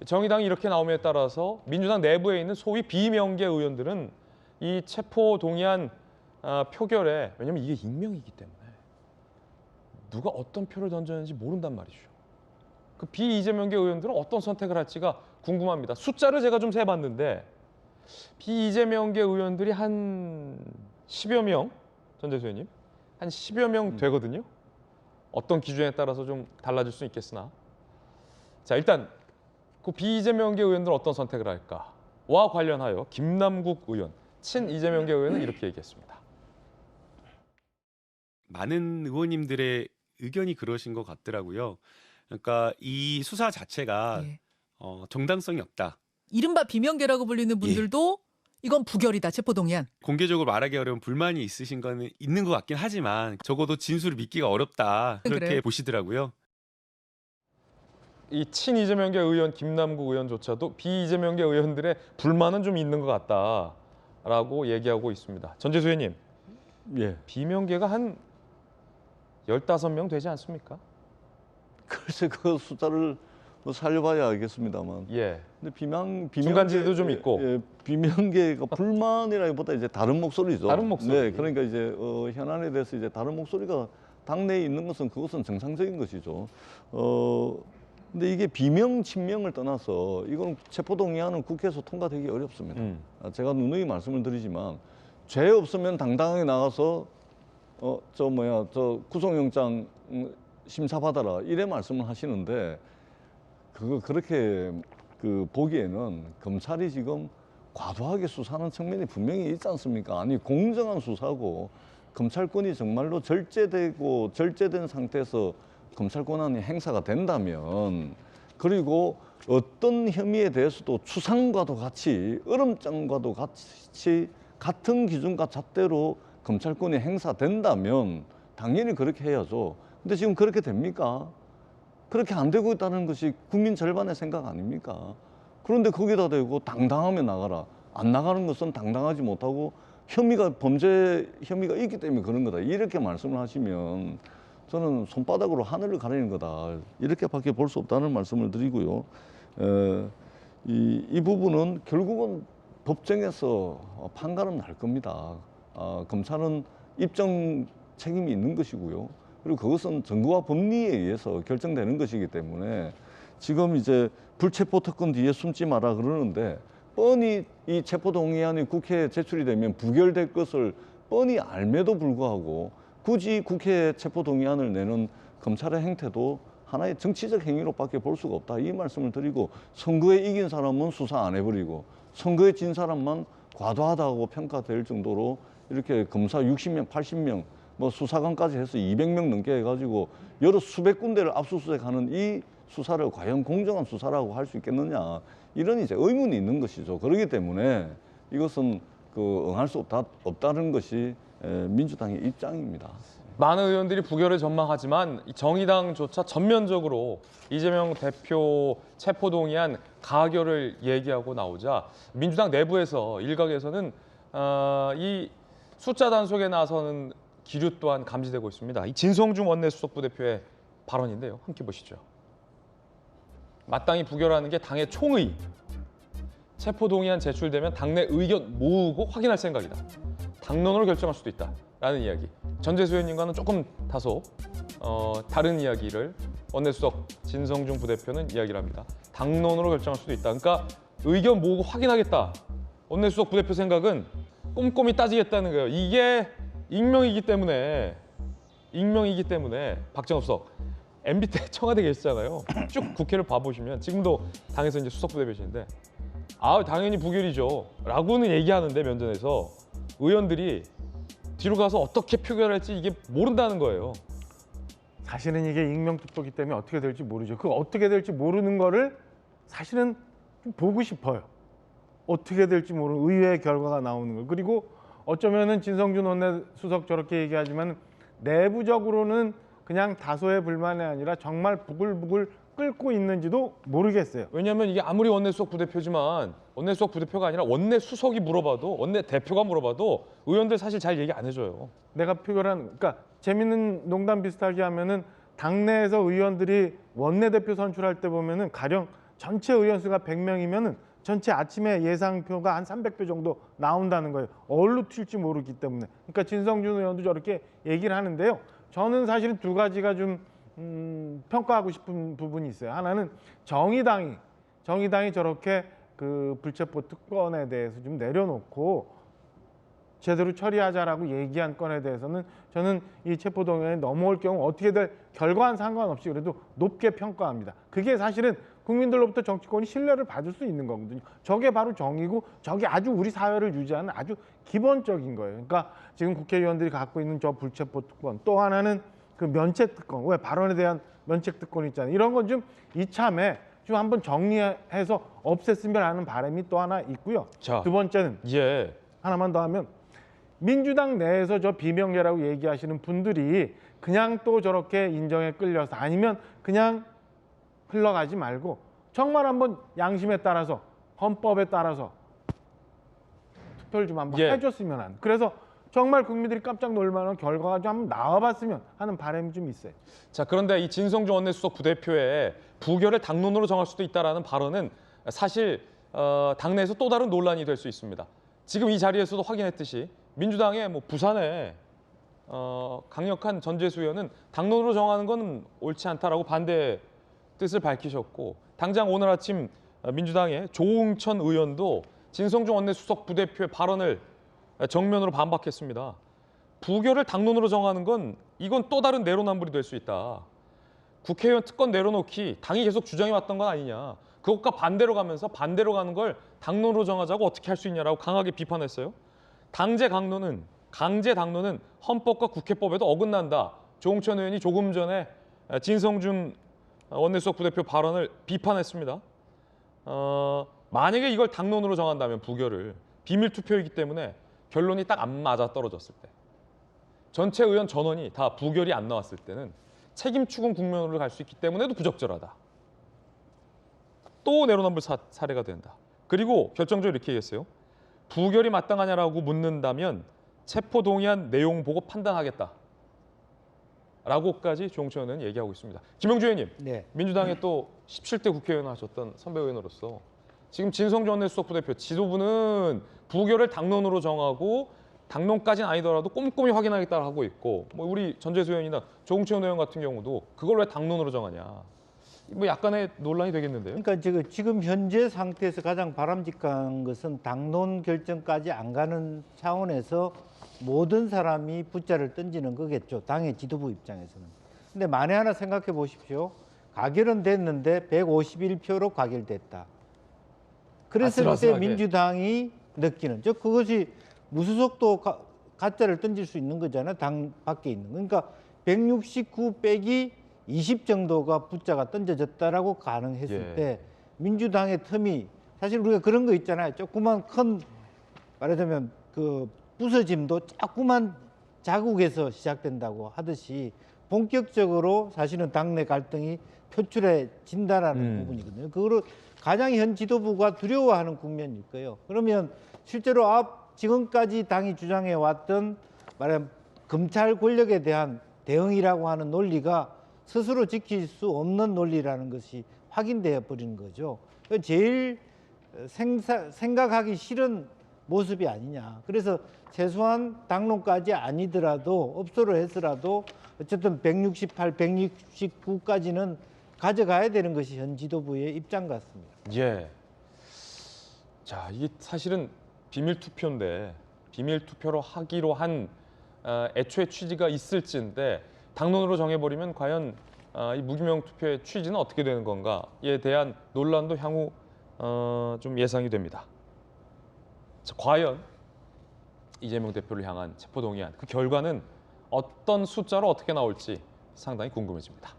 정의당이 이렇게 나옴에 따라서 민주당 내부에 있는 소위 비명계 의원들은 이 체포 동의안 표결에, 왜냐하면 이게 익명이기 때문에 누가 어떤 표를 던졌는지 모른단 말이죠. 그 비이재명계 의원들은 어떤 선택을 할지가 궁금합니다. 숫자를 제가 좀 세봤는데 비이재명계 의원들이 한 10여 명, 전재수 의원님, 한 10여 명 되거든요. 어떤 기준에 따라서 좀 달라질 수 있겠으나. 자, 일단 그 비이재명계 의원들은 어떤 선택을 할까와 관련하여 김남국 의원, 친이재명계 의원은 이렇게 얘기했습니다. 많은 의원님들의 의견이 그러신 것 같더라고요. 그러니까 이 수사 자체가 예. 정당성이 없다. 이른바 비명계라고 불리는 분들도 이건 부결이다, 체포동의안. 공개적으로 말하기 어려운 불만이 있으신 거는 있는 것 같긴 하지만 적어도 진술을 믿기가 어렵다. 그렇게 그래요? 보시더라고요. 이 친이재명계 의원 김남국 의원조차도 비이재명계 의원들의 불만은 좀 있는 것 같다라고 얘기하고 있습니다. 전재수 의원님, 예. 비명계가 한 15명 되지 않습니까? 글쎄 그 숫자를 뭐 살려봐야 알겠습니다만. 예. 근데 비명계 중간지대도 좀 있고. 예, 비명계가 불만이라기보다 이제 다른 목소리죠. 다른 목소리. 네, 그러니까 이제 현안에 대해서 이제 다른 목소리가 당내에 있는 것은 그것은 정상적인 것이죠. 근데 이게 비명 친명을 떠나서 이건 체포동의안은 국회에서 통과되기 어렵습니다. 제가 누누이 말씀을 드리지만 죄 없으면 당당하게 나가서 저 구속영장 심사받아라 이래 말씀을 하시는데 그거 그렇게 보기에는 검찰이 지금 과도하게 수사하는 측면이 분명히 있지 않습니까? 아니 공정한 수사고 검찰권이 정말로 절제된 상태에서 검찰 권한이 행사가 된다면, 그리고 어떤 혐의에 대해서도 추상과도 같이 얼음장과도 같이 같은 기준과 잣대로 검찰권이 행사된다면 당연히 그렇게 해야죠. 근데 지금 그렇게 됩니까? 그렇게 안 되고 있다는 것이 국민 절반의 생각 아닙니까? 그런데 거기다 대고 당당하면 나가라. 안 나가는 것은 당당하지 못하고 범죄 혐의가 있기 때문에 그런 거다. 이렇게 말씀을 하시면 저는 손바닥으로 하늘을 가리는 거다. 이렇게밖에 볼 수 없다는 말씀을 드리고요. 이 부분은 결국은 법정에서 판가름 날 겁니다. 검찰은 입증 책임이 있는 것이고요. 그리고 그것은 정부와 법리에 의해서 결정되는 것이기 때문에 지금 이제 불체포 특권 뒤에 숨지 마라 그러는데 뻔히 이 체포동의안이 국회에 제출이 되면 부결될 것을 뻔히 알매도 불구하고 굳이 국회에 체포동의안을 내는 검찰의 행태도 하나의 정치적 행위로밖에 볼 수가 없다. 이 말씀을 드리고, 선거에 이긴 사람은 수사 안 해버리고 선거에 진 사람만 과도하다고 평가될 정도로 이렇게 검사 60명, 80명, 뭐 수사관까지 해서 200명 넘게 해가지고 여러 수백 군데를 압수수색하는 이 수사를 과연 공정한 수사라고 할 수 있겠느냐, 이런 이제 의문이 있는 것이죠. 그렇기 때문에 이것은 응할 수 없다는 것이 민주당의 입장입니다. 많은 의원들이 부결을 전망하지만 정의당조차 전면적으로 이재명 대표 체포동의안 가결을 얘기하고 나오자 민주당 내부에서 일각에서는 이 숫자 단속에 나서는 기류 또한 감지되고 있습니다. 이 진성중 원내수석부 대표의 발언인데요. 함께 보시죠. 마땅히 부결하는 게 당의 총의. 체포동의안 제출되면 당내 의견 모으고 확인할 생각이다. 당론으로 결정할 수도 있다. 라는 이야기. 전재수 의원님과는 조금 다소 다른 이야기를 원내수석 진성중 부대표는 이야기를 합니다. 당론으로 결정할 수도 있다. 그러니까 의견 모으고 확인하겠다. 원내수석 부대표 생각은 꼼꼼히 따지겠다는 거예요. 이게 익명이기 때문에 박정업 수석 MB 때 청와대 계시잖아요. 쭉 국회를 봐보시면 지금도 당에서 이제 수석 부대표시는데 당연히 부결이죠. 라고는 얘기하는데 면전에서 의원들이 뒤로 가서 어떻게 표결할지 이게 모른다는 거예요. 사실은 이게 익명투표기 때문에 어떻게 될지 모르죠. 그 어떻게 될지 모르는 거를 사실은 좀 보고 싶어요. 어떻게 될지 모르는 의외의 결과가 나오는 거. 그리고 어쩌면은 진성준 원내수석 저렇게 얘기하지만 내부적으로는 그냥 다소의 불만이 아니라 정말 부글부글 끓고 있는지도 모르겠어요. 왜냐하면 이게 아무리 원내수석 부대표지만 원내수석 부대표가 아니라 원내수석이 물어봐도 원내대표가 물어봐도 의원들 사실 잘 얘기 안 해줘요. 내가 그러니까 재밌는 농담 비슷하게 하면은 당내에서 의원들이 원내대표 선출할 때 보면은 가령 전체 의원 수가 100명이면은 전체 아침에 예상표가 한 300표 정도 나온다는 거예요. 어디로 튈지 모르기 때문에. 그러니까 진성준 의원도 저렇게 얘기를 하는데요. 저는 사실은 두 가지가 좀 평가하고 싶은 부분이 있어요. 하나는 정의당이 저렇게 그 불체포 특권에 대해서 좀 내려놓고 제대로 처리하자라고 얘기한 건에 대해서는 저는 이 체포동의안이 넘어올 경우 어떻게 될 결과와는 상관없이 그래도 높게 평가합니다. 그게 사실은 국민들로부터 정치권이 신뢰를 받을 수 있는 거거든요. 저게 바로 정의고 저게 아주 우리 사회를 유지하는 아주 기본적인 거예요. 그러니까 지금 국회의원들이 갖고 있는 저 불체포 특권, 또 하나는 그 면책 특권, 왜 발언에 대한 면책 특권이 있잖아요. 이런 건 좀 이참에 좀 한번 정리해서 없앴으면 하는 바람이 또 하나 있고요. 자, 두 번째는 예. 하나만 더 하면 민주당 내에서 저 비명계라고 얘기하시는 분들이 그냥 또 저렇게 인정에 끌려서 아니면 그냥 흘러가지 말고 정말 한번 양심에 따라서 헌법에 따라서 투표를 좀 한번 예. 해줬으면 하는. 그래서 정말 국민들이 깜짝 놀만한 결과가 좀 한번 나와봤으면 하는 바람이 좀 있어요. 자, 그런데 이 진성준 원내수석 부대표의 부결을 당론으로 정할 수도 있다라는 발언은 사실 당내에서 또 다른 논란이 될 수 있습니다. 지금 이 자리에서도 확인했듯이 민주당의 뭐 부산에 강력한 전재수 의원은 당론으로 정하는 건 옳지 않다라고 반대 뜻을 밝히셨고, 당장 오늘 아침 민주당의 조응천 의원도 진성준 원내수석 부대표의 발언을 정면으로 반박했습니다. 부결을 당론으로 정하는 건 이건 또 다른 내로남불이 될 수 있다. 국회의원 특권 내려놓기 당이 계속 주장해왔던 건 아니냐. 그것과 반대로 가면서 반대로 가는 걸 당론으로 정하자고 어떻게 할 수 있냐라고 강하게 비판했어요. 강제 당론은 헌법과 국회법에도 어긋난다. 조응천 의원이 조금 전에 진성준 원내수석 부대표 발언을 비판했습니다. 만약에 이걸 당론으로 정한다면 부결을 비밀 투표이기 때문에 결론이 딱 안 맞아 떨어졌을 때, 전체 의원 전원이 다 부결이 안 나왔을 때는 책임 추궁 국면으로 갈 수 있기 때문에도 부적절하다. 또 내로남불 사례가 된다. 그리고 결정적으로 이렇게 얘기했어요. 부결이 마땅하냐라고 묻는다면 체포동의안 내용 보고 판단하겠다. 라고까지 조응천 의원은 얘기하고 있습니다. 김영주 의원님, 네. 민주당의 또 17대 국회의원 하셨던 선배 의원으로서 지금 진성준 원내수석 부대표 지도부는 부결을 당론으로 정하고 당론까지는 아니더라도 꼼꼼히 확인하겠다 하고 있고, 뭐 우리 전재수 의원이나 조응천 의원 같은 경우도 그걸 왜 당론으로 정하냐. 뭐 약간의 논란이 되겠는데요. 그러니까 지금 현재 상태에서 가장 바람직한 것은 당론 결정까지 안 가는 차원에서 모든 사람이 붓자를 던지는 거겠죠. 당의 지도부 입장에서는. 근데 만에 하나 생각해 보십시오. 가결은 됐는데 151표로 가결됐다. 그랬을 때 아슬아슬하게. 민주당이 느끼는, 그것이 무소속도 가짜를 던질 수 있는 거잖아요. 당 밖에 있는. 그러니까 169 빼기 20 정도가 붓자가 던져졌다라고 가능했을 예. 때 민주당의 틈이, 사실 우리가 그런 거 있잖아요. 조그만 큰, 말하자면 그 부서짐도 조그만 자국에서 시작된다고 하듯이 본격적으로 사실은 당내 갈등이 표출해진다라는 부분이거든요. 그거를 가장 현 지도부가 두려워하는 국면일 거예요. 그러면 실제로 지금까지 당이 주장해 왔던 말하자면 검찰 권력에 대한 대응이라고 하는 논리가 스스로 지킬 수 없는 논리라는 것이 확인되어 버리는 거죠. 제일 생각하기 싫은 모습이 아니냐. 그래서 최소한 당론까지 아니더라도 업소로 해서라도 어쨌든 168, 169까지는 가져가야 되는 것이 현 지도부의 입장 같습니다. 예. 자, 이게 사실은 비밀 투표인데 비밀 투표로 하기로 한 애초에 취지가 있을지인데 당론으로 정해버리면 과연 이 무기명 투표의 취지는 어떻게 되는 건가에 대한 논란도 향후 좀 예상이 됩니다. 자, 과연 이재명 대표를 향한 체포동의안 그 결과는 어떤 숫자로 어떻게 나올지 상당히 궁금해집니다.